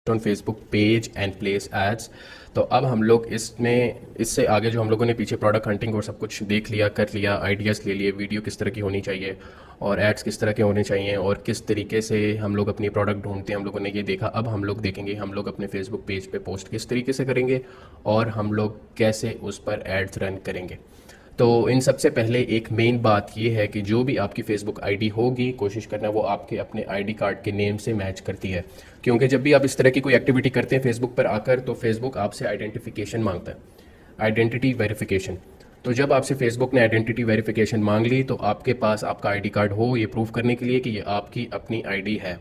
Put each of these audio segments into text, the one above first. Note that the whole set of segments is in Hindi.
On Facebook page and place ads. तो अब हम लोग इससे आगे जो हम लोगों ने पीछे प्रोडक्ट हंटिंग और सब कुछ देख लिया, कर लिया, आइडियाज़ ले लिए, वीडियो किस तरह की होनी चाहिए और एड्स किस तरह के होने चाहिए और किस तरीके से हम लोग अपनी प्रोडक्ट ढूंढते हैं, हम लोगों ने ये देखा। अब हम लोग देखेंगे हम लोग अपने फेसबुक पेज पे पोस्ट किस तरीके से करेंगे और हम लोग कैसे उस पर एड्स रन करेंगे। तो इन सबसे पहले एक मेन बात ये है कि जो भी आपकी फेसबुक आईडी होगी, कोशिश करना वो आपके अपने आईडी कार्ड के नेम से मैच करती है। क्योंकि जब भी आप इस तरह की कोई एक्टिविटी करते हैं फेसबुक पर आकर, तो फेसबुक आपसे आइडेंटिफिकेशन मांगता है, आइडेंटिटी वेरिफिकेशन। तो जब आपसे फेसबुक ने आइडेंटिटी वेरिफिकेशन मांग ली, तो आपके पास आपका आईडी कार्ड हो ये प्रूव करने के लिए कि ये आपकी अपनी आईडी है।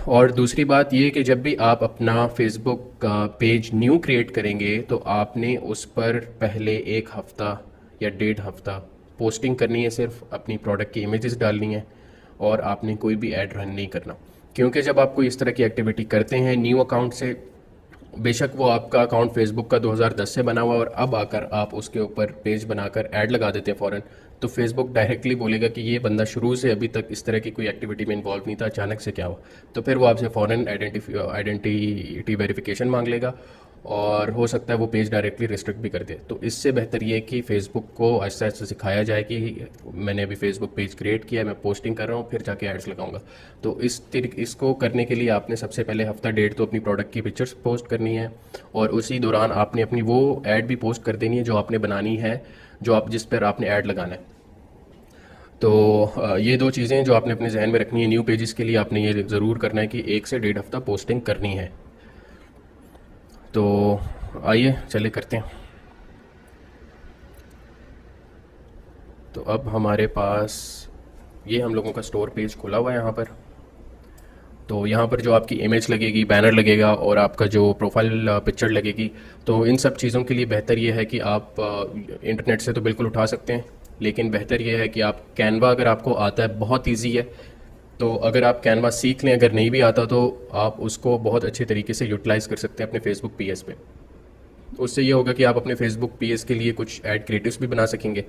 और दूसरी बात ये कि जब भी आप अपना फेसबुक का पेज न्यू क्रिएट करेंगे, तो आपने उस पर पहले एक हफ़्ता या 1.5 हफ्ता पोस्टिंग करनी है, सिर्फ अपनी प्रोडक्ट की इमेजेस डालनी है और आपने कोई भी ऐड रन नहीं करना। क्योंकि जब आप कोई इस तरह की एक्टिविटी करते हैं न्यू अकाउंट से, बेशक वो आपका अकाउंट फेसबुक का 2010 से बना हुआ और अब आकर आप उसके ऊपर पेज बनाकर ऐड लगा देते हैं फ़ौरन, तो फेसबुक डायरेक्टली बोलेगा कि ये बंदा शुरू से अभी तक इस तरह की कोई एक्टिविटी में इन्वॉल्व नहीं था, अचानक से क्या हुआ। तो फिर वो आपसे फ़ौरन आइडेंटिटी वेरिफिकेशन मांग लेगा और हो सकता है वो पेज डायरेक्टली रिस्ट्रिक्ट भी कर दे। तो इससे बेहतर ये है कि फ़ेसबुक को ऐसा ऐसा सिखाया जाए कि मैंने अभी फेसबुक पेज क्रिएट किया है, मैं पोस्टिंग कर रहा हूँ, फिर जाके एड्स लगाऊंगा। तो इसको करने के लिए आपने सबसे पहले हफ्ता 1.5 तो अपनी प्रोडक्ट की पिक्चर्स पोस्ट करनी है और उसी दौरान आपने अपनी वो ऐड भी पोस्ट कर देनी है जो आपने बनानी है, जिस पर आपने ऐड लगाना है। तो ये दो चीज़ें जो आपने अपने जहन में रखनी है, न्यू पेजेस के लिए आपने ये ज़रूर करना है कि 1 से 1.5 हफ्ता पोस्टिंग करनी है। तो आइए चले करते हैं। तो अब हमारे पास ये हम लोगों का स्टोर पेज खुला हुआ है यहाँ पर। तो यहाँ पर जो आपकी इमेज लगेगी, बैनर लगेगा और आपका जो प्रोफाइल पिक्चर लगेगी, तो इन सब चीज़ों के लिए बेहतर ये है कि आप इंटरनेट से तो बिल्कुल उठा सकते हैं, लेकिन बेहतर ये है कि आप कैनवा, अगर आपको आता है, बहुत इजी है। तो अगर आप कैनवा सीख लें, अगर नहीं भी आता तो आप उसको बहुत अच्छे तरीके से यूटिलाइज़ कर सकते हैं अपने फेसबुक पीएस पे। उससे ये होगा कि आप अपने फेसबुक पेज के लिए कुछ ऐड क्रिएटिव्स भी बना सकेंगे।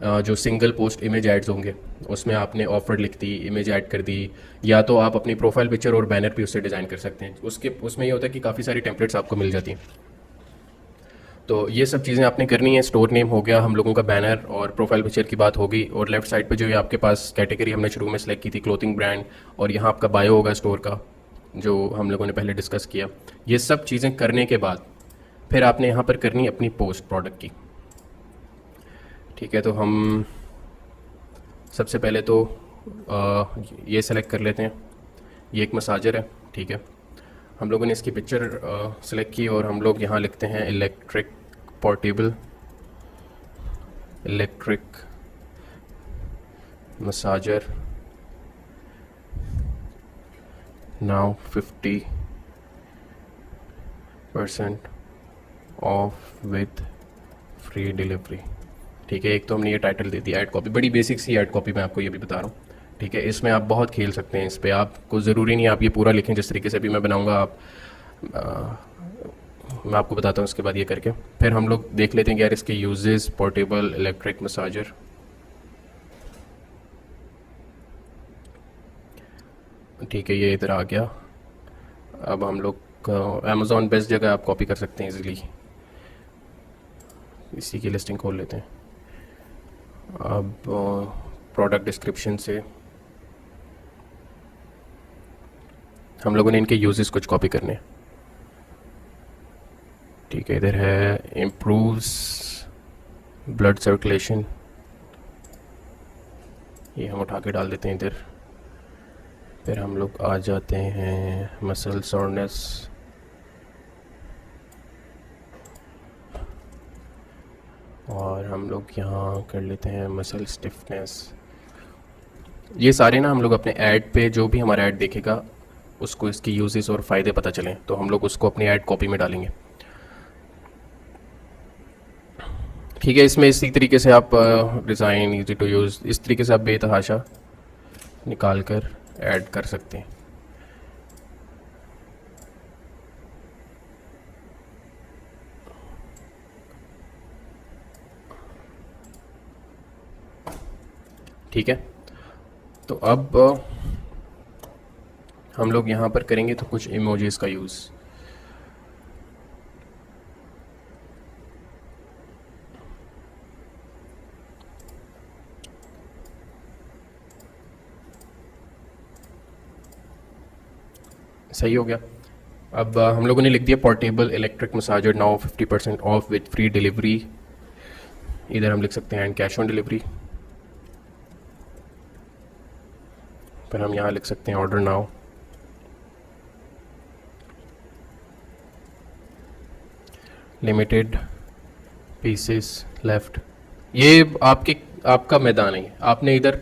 जो सिंगल पोस्ट इमेज ऐड्स होंगे उसमें आपने ऑफर लिख दी, इमेज ऐड कर दी, या तो आप अपनी प्रोफाइल पिक्चर और बैनर भी उससे डिज़ाइन कर सकते हैं। उसमें ये होता है कि काफ़ी सारी टेम्पलेट्स आपको मिल जाती हैं। तो ये सब चीज़ें आपने करनी है। स्टोर नेम हो गया, हम लोगों का बैनर और प्रोफाइल पिक्चर की बात होगी, और लेफ्ट साइड पे जो ये आपके पास कैटेगरी हमने शुरू में सेलेक्ट की थी, क्लोथिंग ब्रांड, और यहाँ आपका बायो होगा स्टोर का, जो हम लोगों ने पहले डिस्कस किया। ये सब चीज़ें करने के बाद फिर आपने यहाँ पर करनी अपनी पोस्ट प्रोडक्ट की। ठीक है, तो हम सबसे पहले तो ये सेलेक्ट कर लेते हैं। ये एक मसाजर है, ठीक है। हम लोगों ने इसकी पिक्चर सेलेक्ट की और हम लोग यहाँ लिखते हैं electric portable electric massager now 50% of with free delivery. ठीक है, एक तो हमने ये टाइटल दे दिया, ऐड कॉपी, बड़ी बेसिक सी ऐड कॉपी मैं आपको ये भी बता रहा हूँ। ठीक है, इसमें आप बहुत खेल सकते हैं, इस पर आपको ज़रूरी नहीं आप ये पूरा लिखें जिस तरीके से अभी मैं बनाऊँगा। मैं आपको बताता हूँ इसके बाद ये करके। फिर हम लोग देख लेते हैं कि यार इसके यूजेस, पोर्टेबल इलेक्ट्रिक मसाजर। ठीक है, ये इधर आ गया। अब हम लोग अमेज़ॉन बेस्ट जगह आप कॉपी कर सकते हैं इजीली। इसी की लिस्टिंग खोल लेते हैं। अब प्रोडक्ट डिस्क्रिप्शन से हम लोगों ने इनके यूजेस कुछ कॉपी करने हैं। ठीक है, इधर है इम्प्रूव्स ब्लड सर्कुलेशन, ये हम उठा के डाल देते हैं इधर। फिर हम लोग आ जाते हैं मसल सोरनेस, और हम लोग यहाँ कर लेते हैं मसल स्टिफनेस। ये सारे ना हम लोग अपने ऐड पे, जो भी हमारा ऐड देखेगा उसको इसकी यूजेस और फ़ायदे पता चलें, तो हम लोग उसको अपनी ऐड कॉपी में डालेंगे। ठीक है, इसमें इसी तरीके से आप डिज़ाइन इजी टू यूज़, इस तरीके से आप बेतहाशा निकाल कर ऐड कर सकते हैं। ठीक है, तो अब हम लोग यहाँ पर करेंगे तो कुछ इमोजीज का यूज़। सही हो गया। अब हम लोगों ने लिख दिया portable electric massager now 50% of with free delivery. इधर हम लिख सकते हैं एंड कैश ऑन डिलीवरी। फिर हम यहाँ लिख सकते हैं order now. Limited pieces left. ये आपका मैदान है, आपने इधर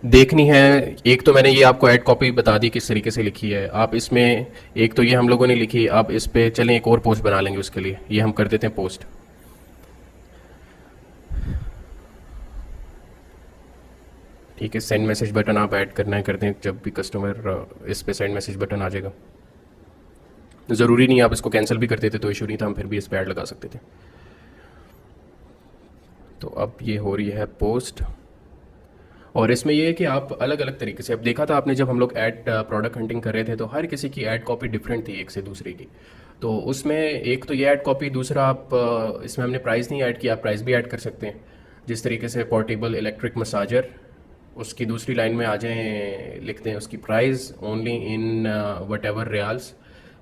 देखनी है। एक तो मैंने ये आपको ऐड कॉपी बता दी किस तरीके से लिखी है। आप इसमें एक तो ये हम लोगों ने लिखी, आप इस पे चलें एक और पोस्ट बना लेंगे उसके लिए। ये हम कर देते हैं पोस्ट। ठीक है, सेंड मैसेज बटन आप ऐड करना है कर दें। जब भी कस्टमर इस पे सेंड मैसेज बटन आ जाएगा, ज़रूरी नहीं आप इसको कैंसिल भी कर देते तो इशू नहीं था, हम फिर भी इस पे ऐड लगा सकते थे। तो अब ये हो रही है पोस्ट। और इसमें ये है कि आप अलग अलग तरीके से, अब देखा था आपने जब हम लोग ऐड प्रोडक्ट हंटिंग कर रहे थे तो हर किसी की ऐड कॉपी डिफरेंट थी एक से दूसरे की। तो उसमें एक तो ये ऐड कॉपी, दूसरा आप इसमें हमने प्राइस नहीं ऐड किया, आप प्राइस भी ऐड कर सकते हैं। जिस तरीके से पोर्टेबल इलेक्ट्रिक मसाजर, उसकी दूसरी लाइन में आ जाएं, लिखते हैं उसकी price only in what ever riyals,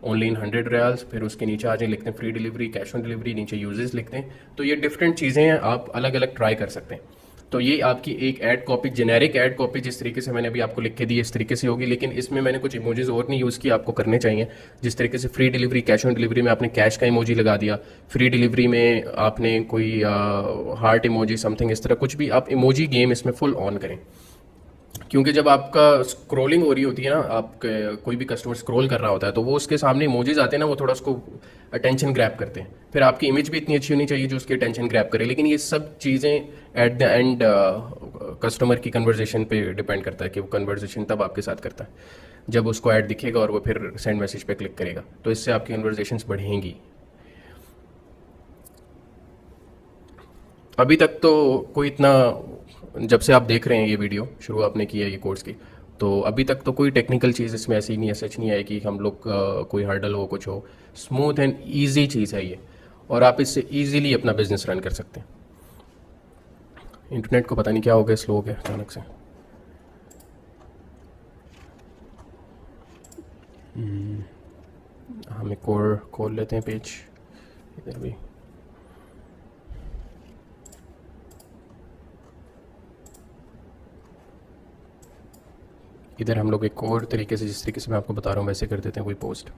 only in 100 riyals. फिर उसके नीचे आ जाए लिखते हैं free delivery, cash on delivery, नीचे यूजेस लिखते हैं। तो ये डिफरेंट चीज़ें हैं, आप अलग अलग ट्राई कर सकते हैं। तो ये आपकी एक add copy, generic add copy जिस तरीके से मैंने अभी आपको लिख के दी इस तरीके से होगी, लेकिन इसमें मैंने कुछ इमोजीज और नहीं यूज़ किए, आपको करने चाहिए। जिस तरीके से free delivery, cash on delivery में आपने कैश का इमोजी लगा दिया, फ्री डिलीवरी में आपने कोई हार्ट इमोजी समथिंग, इस तरह कुछ भी आप इमोजी गेम इसमें फुल ऑन करें। क्योंकि जब आपका स्क्रोलिंग हो रही होती है ना, आप कोई भी कस्टमर स्क्रॉल कर रहा होता है तो वो उसके सामने इमोजीज आते हैं ना, वो थोड़ा उसको अटेंशन ग्रैब करते हैं। फिर आपकी इमेज भी इतनी अच्छी होनी चाहिए जो उसकी अटेंशन ग्रैब करे। लेकिन ये सब चीज़ें एट द एंड कस्टमर की कन्वर्जेशन पे डिपेंड करता है कि वो कन्वर्जेशन तब आपके साथ करता है जब उसको ऐड दिखेगा और वो फिर सेंड मैसेज पे क्लिक करेगा, तो इससे आपकी कन्वर्जेशंस बढ़ेंगी। अभी तक तो कोई इतना, जब से आप देख रहे हैं ये वीडियो, शुरू आपने की है ये कोर्स की, तो अभी तक तो कोई टेक्निकल चीज़ इसमें ऐसी नहीं है, सच नहीं है कि हम लोग कोई हर्डल हो कुछ हो। स्मूथ एंड ईजी चीज़ है ये, और आप इससे ईजीली अपना बिजनेस रन कर सकते हैं। इंटरनेट को पता नहीं क्या हो गया, स्लो हो गया अचानक से। हम एक और खोल लेते हैं पेज इधर भी। इधर हम लोग एक और तरीके से, जिस तरीके से मैं आपको बता रहा हूँ वैसे कर देते हैं कोई post.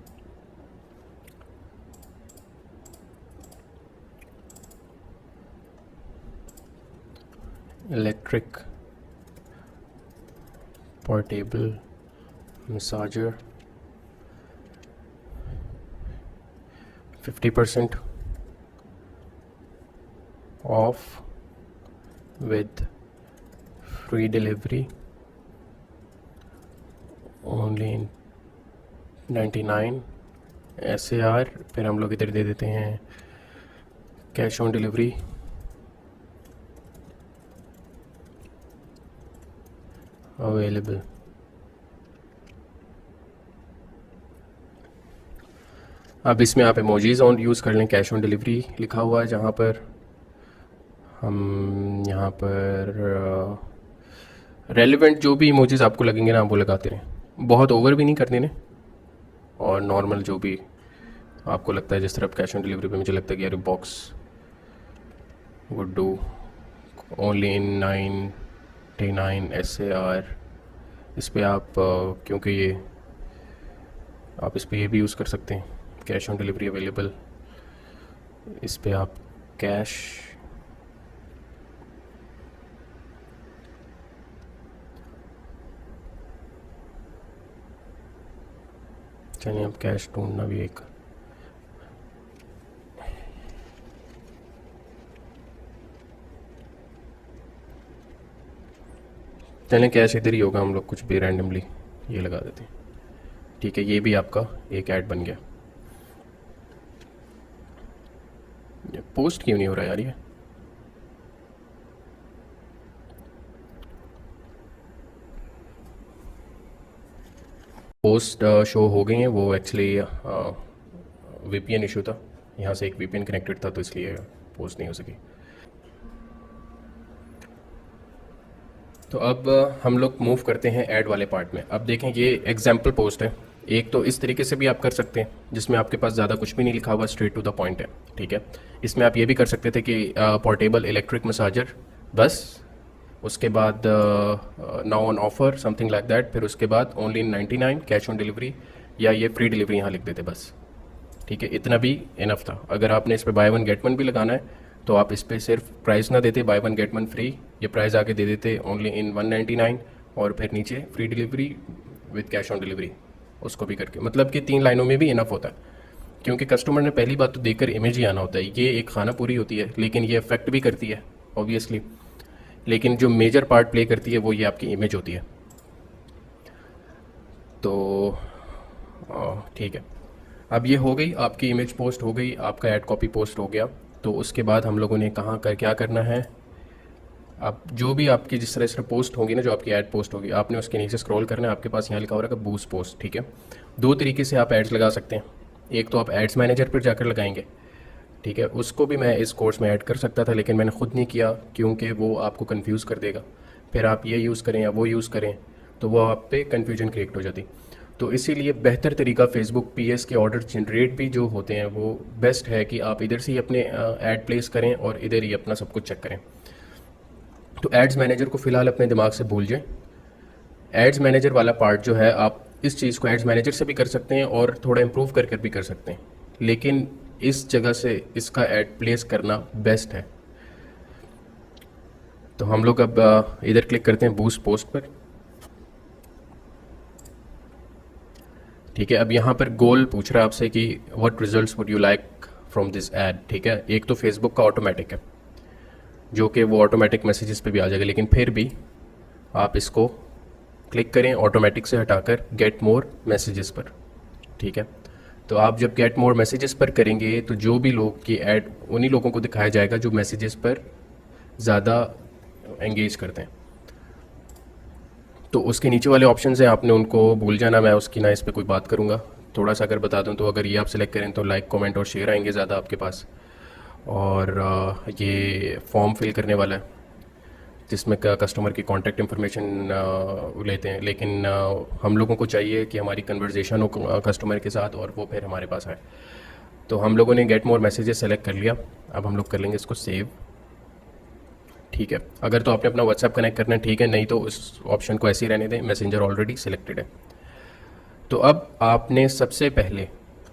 Electric portable massager 50% of with free delivery only 99 SAR। फिर हम लोग इधर दे देते हैं कैश ऑन डिलीवरी अवेलेबल। अब इसमें आप इमोजीज ऑन यूज़ कर लें। कैश ऑन डिलीवरी लिखा हुआ है जहाँ पर हम यहाँ पर रेलिवेंट जो भी इमोजीज आपको लगेंगे ना वो लगाते रहें, बहुत ओवर भी नहीं कर देने, और नॉर्मल जो भी आपको लगता है। जिस तरह कैश ऑन डिलीवरी पे मुझे लगता है कि यार box would do only in 99 SAR। इस पे आप क्योंकि ये आप इस पे ये भी यूज़ कर सकते हैं कैश ऑन डिलीवरी अवेलेबल। इस पे आप कैश चलिए, अब कैश ढूंढना भी एक, चलें कैश इधर ही होगा, हम लोग कुछ भी रैंडमली ये लगा देते हैं। ठीक है, ये भी आपका एक ऐड बन गया। पोस्ट क्यों नहीं हो रहा यार ये? पोस्ट शो हो गई हैं। वो एक्चुअली वीपीएन इशू था, यहाँ से एक वीपीएन कनेक्टेड था तो इसलिए पोस्ट नहीं हो सकी। तो अब हम लोग मूव करते हैं ऐड वाले पार्ट में। अब देखें ये एग्जाम्पल पोस्ट है। एक तो इस तरीके से भी आप कर सकते हैं जिसमें आपके पास ज़्यादा कुछ भी नहीं लिखा हुआ, स्ट्रेट टू द पॉइंट है, ठीक है। इसमें आप ये भी कर सकते थे कि पोर्टेबल इलेक्ट्रिक मसाजर बस, उसके बाद now on offer something like that, फिर उसके बाद ओनली 99 कैश ऑन डिलीवरी, या ये फ्री डिलीवरी यहाँ लिख देते बस, ठीक है। इतना भी इनफ था। अगर आपने इस पर बाय वन गेट वन भी लगाना है तो आप इस पर सिर्फ प्राइस ना देते by one get one free, ये प्राइस आके दे देते ओनली इन 199 और फिर नीचे free delivery with cash on delivery, उसको भी करके, मतलब कि 3 लाइनों में भी इनफ होता है। क्योंकि कस्टमर ने पहली बात तो देखकर इमेज ही आना होता है। ये एक खाना पूरी होती है लेकिन ये इफेक्ट भी करती है ऑब्वियसली, लेकिन जो मेजर पार्ट प्ले करती है वो ये आपकी इमेज होती है। तो ठीक है, अब ये हो गई आपकी इमेज पोस्ट हो गई, आपका ऐड कॉपी पोस्ट हो गया। तो उसके बाद हम लोगों ने कहाँ कर क्या करना है, अब जो भी आपकी जिस तरह से पोस्ट होगी ना, जो आपकी ऐड पोस्ट होगी, आपने उसके नीचे स्क्रॉल करना है। आपके पास यहाँ लिखा हो रहा है बूस्ट पोस्ट, ठीक है। 2 तरीके से आप एड्स लगा सकते हैं। एक तो आप एड्स मैनेजर पर जाकर लगाएंगे, ठीक है। उसको भी मैं इस कोर्स में ऐड कर सकता था लेकिन मैंने ख़ुद नहीं किया क्योंकि वो आपको कंफ्यूज कर देगा। फिर आप ये यूज़ करें या वो यूज़ करें तो वो आप पे कन्फ्यूजन क्रिएट हो जाती। तो इसीलिए बेहतर तरीका फेसबुक पीएस के ऑर्डर जनरेट भी जो होते हैं वो बेस्ट है कि आप इधर से ही अपने ऐड प्लेस करें और इधर ही अपना सब कुछ चेक करें। तो एड्स मैनेजर को फ़िलहाल अपने दिमाग से भूल जाएं। एड्स मैनेजर वाला पार्ट जो है, आप इस चीज़ को एड्स मैनेजर से भी कर सकते हैं और थोड़ा इम्प्रूव कर भी कर सकते हैं, लेकिन इस जगह से इसका ऐड प्लेस करना बेस्ट है। तो हम लोग अब इधर क्लिक करते हैं बूस्ट पोस्ट पर, ठीक है। अब यहाँ पर गोल पूछ रहा है आपसे कि what results would you like from this add, ठीक है। एक तो फेसबुक का ऑटोमेटिक है जो कि वो ऑटोमेटिक मैसेजेस पे भी आ जाएगा, लेकिन फिर भी आप इसको क्लिक करें ऑटोमेटिक से हटाकर गेट मोर मैसेजेस पर, ठीक है। तो आप जब गेट मोर मैसेजेस पर करेंगे तो जो भी लोग की ऐड उन्हीं लोगों को दिखाया जाएगा जो मैसेजेस पर ज़्यादा एंगेज करते हैं। तो उसके नीचे वाले ऑप्शन हैं, आपने उनको भूल जाना, मैं उसकी ना इस पर कोई बात करूँगा। थोड़ा सा अगर बता दूँ तो अगर ये आप सेलेक्ट करें तो लाइक कमेंट और शेयर आएंगे ज़्यादा आपके पास। और ये फॉर्म फिल करने वाला है जिसमें कस्टमर की कॉन्टैक्ट इन्फॉर्मेशन लेते हैं, लेकिन हम लोगों को चाहिए कि हमारी कन्वर्जेशन हो कस्टमर के साथ और वो फिर हमारे पास आए। तो हम लोगों ने गेट मोर मैसेजेस सेलेक्ट कर लिया। अब हम लोग कर लेंगे इसको सेव, ठीक है। अगर तो आपने अपना व्हाट्सएप कनेक्ट करना है, ठीक है, नहीं तो उस ऑप्शन को ऐसे ही रहने दें, मैसेंजर ऑलरेडी सिलेक्टेड है। तो अब आपने सबसे पहले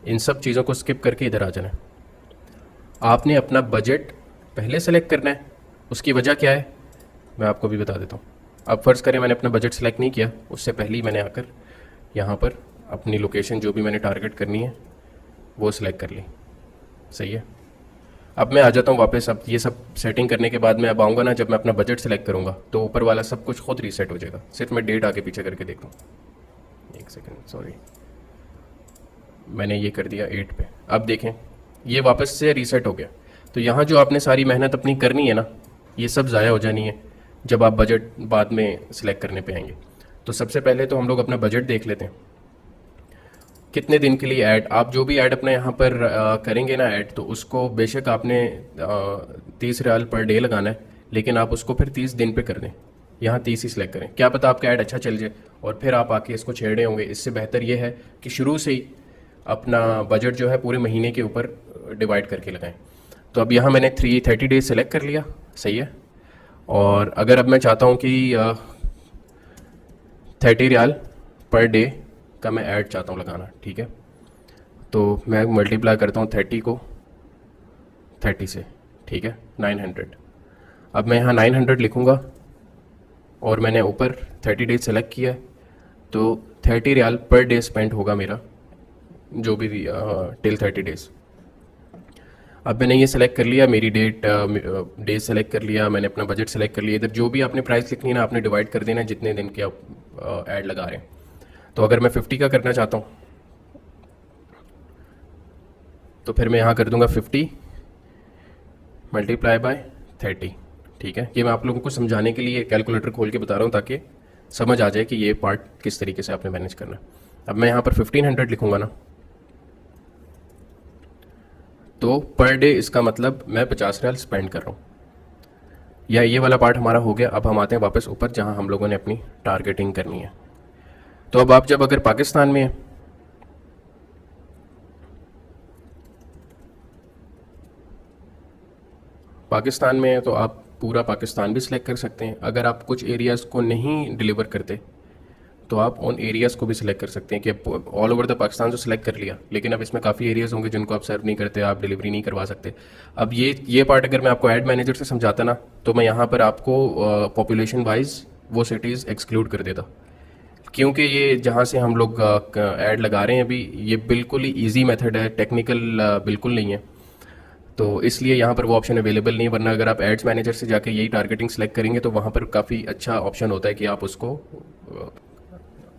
इन सब चीज़ों को स्किप करके इधर आ जाना है। आपने अपना बजट पहले सेलेक्ट करना है। उसकी वजह क्या है मैं आपको भी बता देता हूँ। अब फ़र्ज़ करें मैंने अपना बजट सेलेक्ट नहीं किया, उससे पहले ही मैंने आकर यहाँ पर अपनी लोकेशन जो भी मैंने टारगेट करनी है वो सिलेक्ट कर ली, सही है। अब मैं आ जाता हूँ वापस। अब ये सब सेटिंग करने के बाद मैं अब आऊँगा ना, जब मैं अपना बजट सेलेक्ट करूँगा तो ऊपर वाला सब कुछ खुद रीसेट हो जाएगा। सिर्फ मैं डेट आगे पीछे करके देखता हूँ, 1 सेकेंड, सॉरी, मैंने ये कर दिया 8 पे। अब देखें ये वापस से रीसेट हो गया। तो यहाँ जो आपने सारी मेहनत अपनी करनी है ना, ये सब ज़ाया हो जानी है जब आप बजट बाद में सिलेक्ट करने पे आएंगे। तो सबसे पहले तो हम लोग अपना बजट देख लेते हैं, कितने दिन के लिए ऐड, आप जो भी ऐड अपने यहाँ पर करेंगे ना ऐड, तो उसको बेशक आपने 30 रियाल पर डे लगाना है, लेकिन आप उसको फिर 30 दिन पे कर दें। यहाँ 30 ही सिलेक्ट करें, क्या पता आपका ऐड अच्छा चल जाए और फिर आप आके इसको छेड़े होंगे। इससे बेहतर ये है कि शुरू से ही अपना बजट जो है पूरे महीने के ऊपर डिवाइड करके लगाएं। तो अब यहाँ मैंने 30 डेज सेलेक्ट कर लिया, सही है। और अगर अब मैं चाहता हूँ कि 30 रियाल पर डे का मैं ऐड चाहता हूँ लगाना, ठीक है। तो मैं मल्टीप्लाई करता हूँ 30 को 30 से, ठीक है, 900। अब मैं यहाँ 900 लिखूँगा और मैंने ऊपर 30 डेज सेलेक्ट किया है, तो 30 रियाल पर डे स्पेंड होगा मेरा, जो भी टिल 30 डेज। अब मैंने ये सेलेक्ट कर लिया, मेरी डेज सेलेक्ट कर लिया, मैंने अपना बजट सेलेक्ट कर लिया। इधर जो भी आपने प्राइस लिखनी है ना, आपने डिवाइड कर देना जितने दिन के आप ऐड लगा रहे हैं। तो अगर मैं 50 का करना चाहता हूँ तो फिर मैं यहाँ कर दूंगा 50 मल्टीप्लाई बाय 30, ठीक है। ये मैं आप लोगों को समझाने के लिए कैलकुलेटर खोल के बता रहा हूँ ताकि समझ आ जाए कि ये पार्ट किस तरीके से आपने मैनेज करना है। अब मैं यहाँ पर 1500 लिखूँगा ना, तो पर डे इसका मतलब मैं 50 रियाल स्पेंड कर रहा हूँ। या ये वाला पार्ट हमारा हो गया। अब हम आते हैं वापस ऊपर जहाँ हम लोगों ने अपनी टारगेटिंग करनी है। तो अब आप जब अगर पाकिस्तान में हैं, पाकिस्तान में है तो आप पूरा पाकिस्तान भी सिलेक्ट कर सकते हैं। अगर आप कुछ एरियाज़ को नहीं डिलीवर करते तो आप उन एरियाज़ को भी सिलेक्ट कर सकते हैं कि ऑल ओवर द पाकिस्तान तो सिलेक्ट कर लिया, लेकिन अब इसमें काफ़ी एरियाज़ होंगे जिनको आप सर्व नहीं करते, आप डिलीवरी नहीं करवा सकते। अब ये पार्ट अगर मैं आपको ऐड मैनेजर से समझाता ना, तो मैं यहाँ पर आपको पॉपुलेशन वाइज वो सिटीज़ एक्सक्लूड कर देता, क्योंकि ये जहाँ से हम लोग ऐड लगा रहे हैं अभी, ये बिल्कुल ही ईजी मेथड है, टेक्निकल बिल्कुल नहीं है। तो इसलिए यहाँ पर वो ऑप्शन अवेलेबल नहीं है। वरना अगर आप एड्स मैनेजर से जाके यही टारगेटिंग सेलेक्ट करेंगे तो वहाँ पर काफ़ी अच्छा ऑप्शन होता है कि आप उसको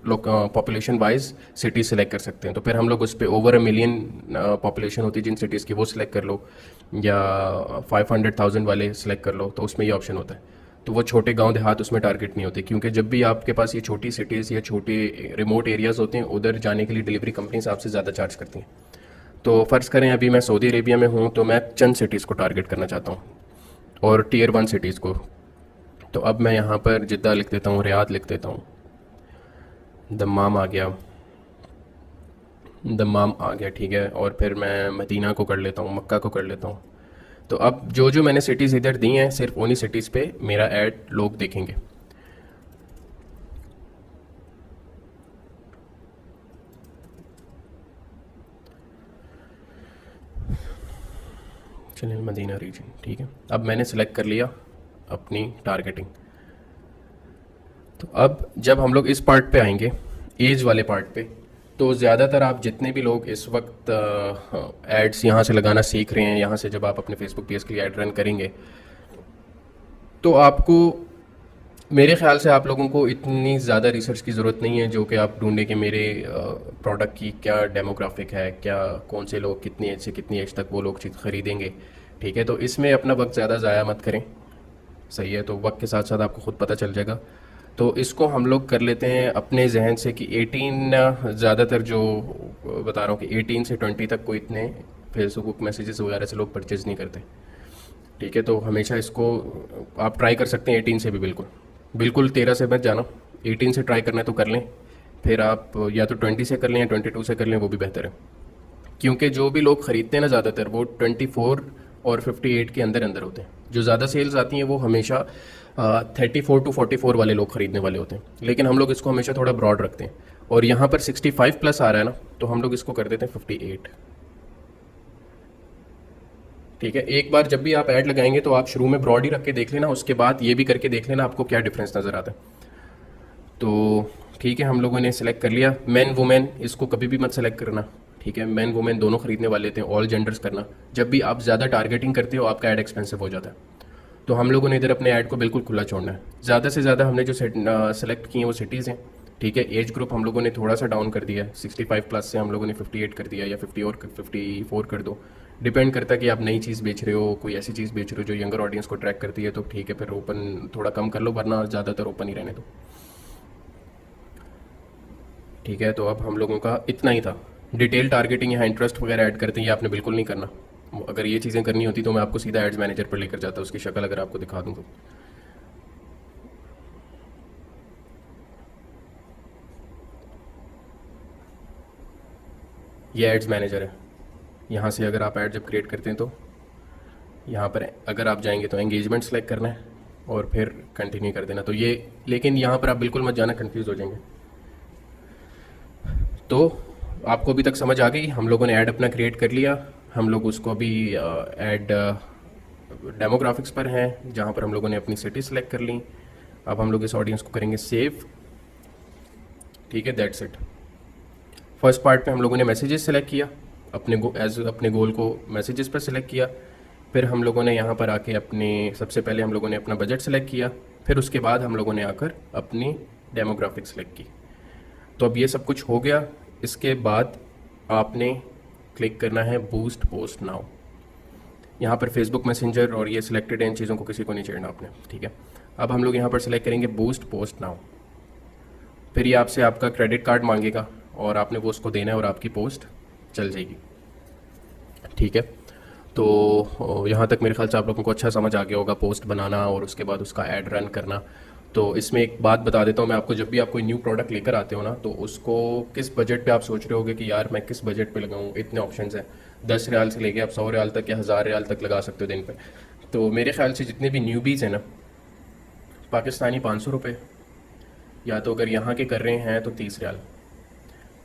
लोग पॉपुलेशन वाइज सिटी सेलेक्ट कर सकते हैं। तो फिर हम लोग उस पर ओवर अ मिलियन पॉपुलेशन होती है जिन सिटीज़ की, वो सिलेक्ट कर लो, या 500,000 वाले सिलेक्ट कर लो, तो उसमें ये ऑप्शन होता है। तो वो छोटे गांव देहात उसमें टारगेट नहीं होते, क्योंकि जब भी आपके पास ये छोटी सिटीज़ या छोटे रिमोट एरियाज़ होते हैं, उधर जाने के लिए डिलीवरी कंपनीज आपसे ज़्यादा चार्ज करती हैं। तो फ़र्ज़ करें अभी मैं सऊदी अरेबिया में हूँ, तो मैं चंद सिटीज़ को टारगेट करना चाहता हूँ और टीयर 1 सिटीज़ को। तो अब मैं यहाँ पर जिद्दा लिख देता हूँ, रियाद लिख देता हूँ, दम्माम आ गया, दम्माम आ गया, ठीक है। और फिर मैं मदीना को कर लेता हूँ, मक्का को कर लेता हूँ। तो अब जो जो मैंने सिटीज़ इधर दी हैं, सिर्फ उन्हीं सिटीज़ पे मेरा ऐड लोग देखेंगे। चलिए मदीना रीजन, ठीक है। अब मैंने सेलेक्ट कर लिया अपनी टारगेटिंग। तो अब जब हम लोग इस पार्ट पे आएंगे, एज वाले पार्ट पे, तो ज़्यादातर आप जितने भी लोग इस वक्त एड्स यहाँ से लगाना सीख रहे हैं, यहाँ से जब आप अपने फेसबुक पेज के लिए ऐड रन करेंगे, तो आपको, मेरे ख्याल से आप लोगों को इतनी ज़्यादा रिसर्च की ज़रूरत नहीं है जो कि आप ढूंढें कि मेरे प्रोडक्ट की क्या डेमोग्राफिक है, क्या कौन से लोग कितनी एज से कितनी एज तक वो लोग चीज़ ख़रीदेंगे, ठीक है। तो इसमें अपना वक्त ज़्यादा ज़ाया मत करें, सही है। तो वक्त के साथ साथ आपको ख़ुद पता चल जाएगा। तो इसको हम लोग कर लेते हैं अपने जहन से कि 18, ज़्यादातर जो बता रहा हूँ कि 18 से 20 तक कोई इतने फेसबुक मैसेजेस वगैरह से लोग परचेज़ नहीं करते, ठीक है। तो हमेशा इसको आप ट्राई कर सकते हैं 18 से भी, बिल्कुल बिल्कुल 13 से मत जाना, 18 से ट्राई करना है तो कर लें। फिर आप या तो 20 से कर लें या 22 से कर लें, वो भी बेहतर है। क्योंकि जो भी लोग ख़रीदते हैं ना ज़्यादातर, वो 24 और 58 के अंदर अंदर होते हैं। जो ज़्यादा सेल्स आती हैं वो हमेशा 34 टू 44 वाले लोग ख़रीदने वाले होते हैं। लेकिन हम लोग इसको हमेशा थोड़ा ब्रॉड रखते हैं, और यहाँ पर 65 प्लस आ रहा है ना, तो हम लोग इसको कर देते हैं 58, ठीक है। एक बार जब भी आप ऐड लगाएंगे तो आप शुरू में ब्रॉड ही रख के देख लेना, उसके बाद ये भी करके देख लेना आपको क्या डिफरेंस नज़र आता है। तो ठीक है, हम लोगों ने सेलेक्ट कर लिया। मैन वुमेन इसको कभी भी मत सेलेक्ट करना, ठीक है। मैन वुमेन दोनों खरीदने वाले थे, ऑल जेंडर्स करना। जब भी आप ज़्यादा टारगेटिंग करते हो आपका ऐड एक्सपेंसिव हो जाता है। तो हम लोगों ने इधर अपने ऐड को बिल्कुल खुला छोड़ना है। ज़्यादा से ज़्यादा हमने जो सेलेक्ट किए हैं वो सिटीज़ हैं, ठीक है। एज ग्रुप हम लोगों ने थोड़ा सा डाउन कर दिया है, 65 प्लस से हम लोगों ने 58 कर दिया, या 50 और 54 कर दो। डिपेंड करता है कि आप नई चीज़ बेच रहे हो, कोई ऐसी चीज़ बेच रहे हो जो यंगर ऑडियंस को ट्रैक करती है, तो ठीक है, फिर ओपन थोड़ा कम कर लो, वरना ज़्यादातर ओपन ही रहने दो, ठीक है। तो अब हम लोगों का इतना ही था। डिटेल टारगेटिंग यहाँ इंटरेस्ट वगैरह ऐड करते हैं, ये आपने बिल्कुल नहीं करना। अगर ये चीज़ें करनी होती तो मैं आपको सीधा एड्स मैनेजर पर लेकर जाता, उसकी शक्ल अगर आपको दिखा दूँ तो। ये एड्स मैनेजर है। यहाँ से अगर आप ऐड जब क्रिएट करते हैं तो यहाँ पर अगर आप जाएंगे तो एंगेजमेंट सेलेक्ट करना है और फिर कंटिन्यू कर देना। तो ये, लेकिन यहाँ पर आप बिल्कुल मत जाना, कंफ्यूज हो जाएंगे। तो आपको अभी तक समझ आ गई, हम लोगों ने ऐड अपना क्रिएट कर लिया। हम लोग उसको अभी ऐड डेमोग्राफिक्स पर हैं, जहाँ पर हम लोगों ने अपनी सिटी सेलेक्ट कर ली। अब हम लोग इस ऑडियंस को करेंगे सेव, ठीक है, दैट्स इट। फर्स्ट पार्ट पे हम लोगों ने मैसेजेस सेलेक्ट किया, अपने गोल को मैसेजेस पर सेलेक्ट किया। फिर हम लोगों ने यहाँ पर आके सबसे पहले हम लोगों ने अपना बजट सेलेक्ट किया, फिर उसके बाद हम लोगों ने आकर अपनी डेमोग्राफिक सेलेक्ट की। तो अब ये सब कुछ हो गया। इसके बाद आपने क्लिक करना है बूस्ट पोस्ट नाउ। यहाँ पर फेसबुक मैसेंजर और ये सिलेक्टेड है, इन चीज़ों को किसी को नहीं छेड़ना आपने, ठीक है। अब हम लोग यहाँ पर सिलेक्ट करेंगे बूस्ट पोस्ट नाउ। फिर ये आपसे आपका क्रेडिट कार्ड मांगेगा और आपने वो उसको देना है और आपकी पोस्ट चल जाएगी। ठीक है, तो यहाँ तक मेरे ख्याल से आप लोगों को अच्छा समझ आ गया होगा पोस्ट बनाना और उसके बाद उसका ऐड रन करना। तो इसमें एक बात बता देता हूँ मैं आपको, जब भी आप कोई न्यू प्रोडक्ट लेकर आते हो ना, तो उसको किस बजट पे आप सोच रहे होगे कि यार मैं किस बजट पे लगाऊँ, इतने ऑप्शंस हैं। 10 रियाल से लेके आप 100 रियाल तक या 1000 रियाल तक लगा सकते हो दिन पे। तो मेरे ख्याल से जितने भी न्यूबीज़ हैं ना, पाकिस्तानी 500 रुपये, या तो अगर यहाँ के कर रहे हैं तो 30 रियाल।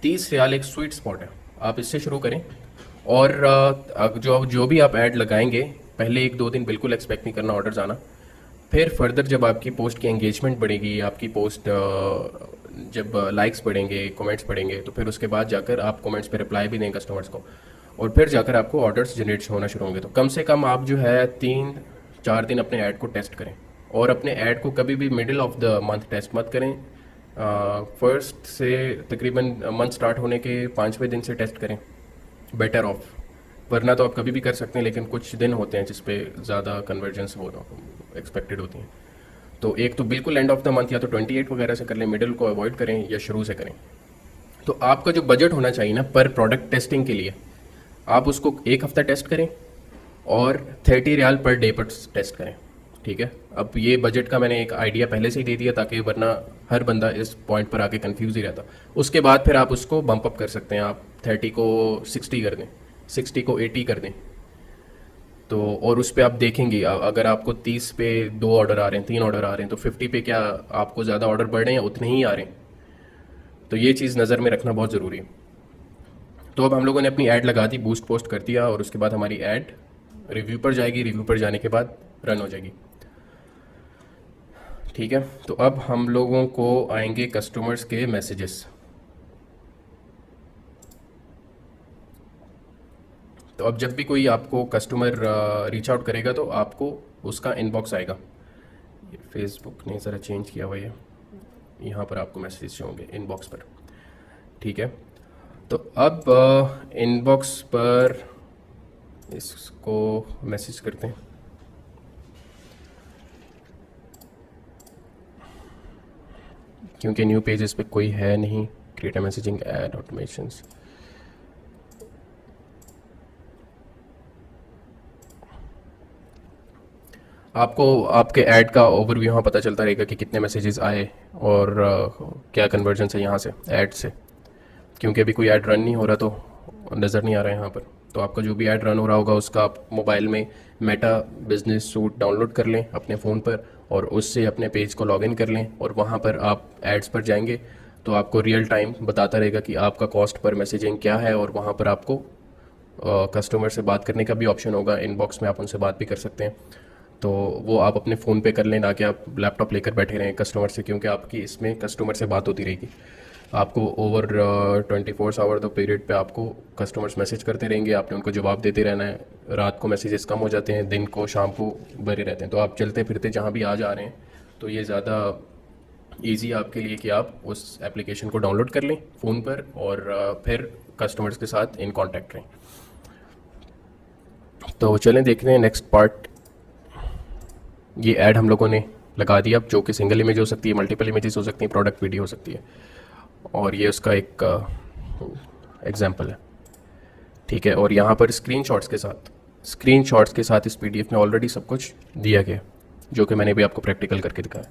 30 रियाल एक स्वीट स्पॉट है, आप इससे शुरू करें। और जो जो भी आप ऐड लगाएंगे, पहले 1-2 दिन बिल्कुल एक्सपेक्ट नहीं करना ऑर्डर्स आना। फिर फर्दर जब आपकी पोस्ट की एंगेजमेंट बढ़ेगी, आपकी पोस्ट जब लाइक्स बढ़ेंगे, कमेंट्स बढ़ेंगे, तो फिर उसके बाद जाकर आप कमेंट्स पे रिप्लाई भी दें कस्टमर्स को, और फिर जाकर आपको ऑर्डर्स जनरेट होना शुरू होंगे। तो कम से कम आप जो है 3-4 दिन अपने ऐड को टेस्ट करें, और अपने ऐड को कभी भी middle of the month test मत करें। फर्स्ट से तकरीबन मंथ स्टार्ट होने के 5वें दिन से टेस्ट करें, बेटर ऑफ। वरना तो आप कभी भी कर सकते हैं, लेकिन कुछ दिन होते हैं जिस पे ज़्यादा कन्वर्जेंस हो एक्सपेक्टेड होती हैं। तो एक तो बिल्कुल एंड ऑफ द मंथ या तो 28 वगैरह से कर लें, मिडिल को अवॉइड करें, या शुरू से करें। तो आपका जो बजट होना चाहिए ना पर प्रोडक्ट टेस्टिंग के लिए, आप उसको 1 हफ्ता टेस्ट करें और 30 रियाल पर डे पर टेस्ट करें। ठीक है, अब ये बजट का मैंने एक आइडिया पहले से ही दे दिया, ताकि वरना हर बंदा इस पॉइंट पर आके कंफ्यूज ही रहता। उसके बाद फिर आप उसको बम्प अप कर सकते हैं, आप 30 को 60 कर दें, 60 को 80 कर दें। तो और उस पर आप देखेंगे अगर आपको 30 पे 2 ऑर्डर आ रहे हैं, 3 ऑर्डर आ रहे हैं, तो 50 पे क्या आपको ज़्यादा ऑर्डर बढ़ रहे हैं या उतने ही आ रहे हैं। तो ये चीज़ नज़र में रखना बहुत ज़रूरी है। तो अब हम लोगों ने अपनी ऐड लगा दी, बूस्ट पोस्ट कर दिया, और उसके बाद हमारी ऐड रिव्यू पर जाएगी, रिव्यू पर जाने के बाद रन हो जाएगी। ठीक है, तो अब हम लोगों को आएंगे कस्टमर्स के मैसेजेस। तो अब जब भी कोई आपको कस्टमर रीच आउट करेगा, तो आपको उसका इनबॉक्स आएगा। फेसबुक ने ज़रा चेंज किया हुआ है, यहाँ पर आपको मैसेज होंगे इनबॉक्स पर। ठीक है, तो अब इनबॉक्स पर इसको मैसेज करते हैं। क्योंकि न्यू पेजेस पे कोई है नहीं, क्रिएट मैसेजिंग ऐड ऑटोमेशंस। आपको आपके ऐड का ओवरव्यू यहाँ पता चलता रहेगा कि कितने मैसेजेस आए और क्या कन्वर्जन है यहाँ से ऐड से। क्योंकि अभी कोई ऐड रन नहीं हो रहा, तो नज़र नहीं आ रहा है यहाँ पर। तो आपका जो भी ऐड रन हो रहा होगा, उसका आप मोबाइल में मेटा बिजनेस सूट डाउनलोड कर लें अपने फ़ोन पर, और उससे अपने पेज को लॉगिन कर लें, और वहाँ पर आप एड्स पर जाएंगे तो आपको रियल टाइम बताता रहेगा कि आपका कॉस्ट पर मैसेजिंग क्या है। और वहाँ पर आपको कस्टमर से बात करने का भी ऑप्शन होगा, इनबॉक्स में आप उनसे बात भी कर सकते हैं। तो वो आप अपने फ़ोन पे कर लें, ना कि आप लैपटॉप लेकर बैठे रहें कस्टमर से, क्योंकि आपकी इसमें कस्टमर से बात होती रहेगी। आपको ओवर 24 आवर द पीरियड पे आपको कस्टमर्स मैसेज करते रहेंगे, आपने उनको जवाब देते रहना है। रात को मैसेजेस कम हो जाते हैं, दिन को शाम को भरे रहते हैं। तो आप चलते फिरते जहाँ भी आ जा रहे हैं, तो ये ज़्यादा ईजी आपके लिए कि आप उस एप्लीकेशन को डाउनलोड कर लें फ़ोन पर, और फिर कस्टमर्स के साथ इन कॉन्टैक्ट रहें। तो चलें देखते हैं नेक्स्ट पार्ट। ये ऐड हम लोगों ने लगा दिया, जो कि सिंगल इमेज हो सकती है, मल्टीपल इमेजेस हो सकती हैं, प्रोडक्ट वीडियो हो सकती है, और ये उसका एक एग्जांपल है। ठीक है, और यहाँ पर स्क्रीनशॉट्स के साथ इस पीडीएफ में ऑलरेडी सब कुछ दिया गया, जो कि मैंने भी आपको प्रैक्टिकल करके दिखाया।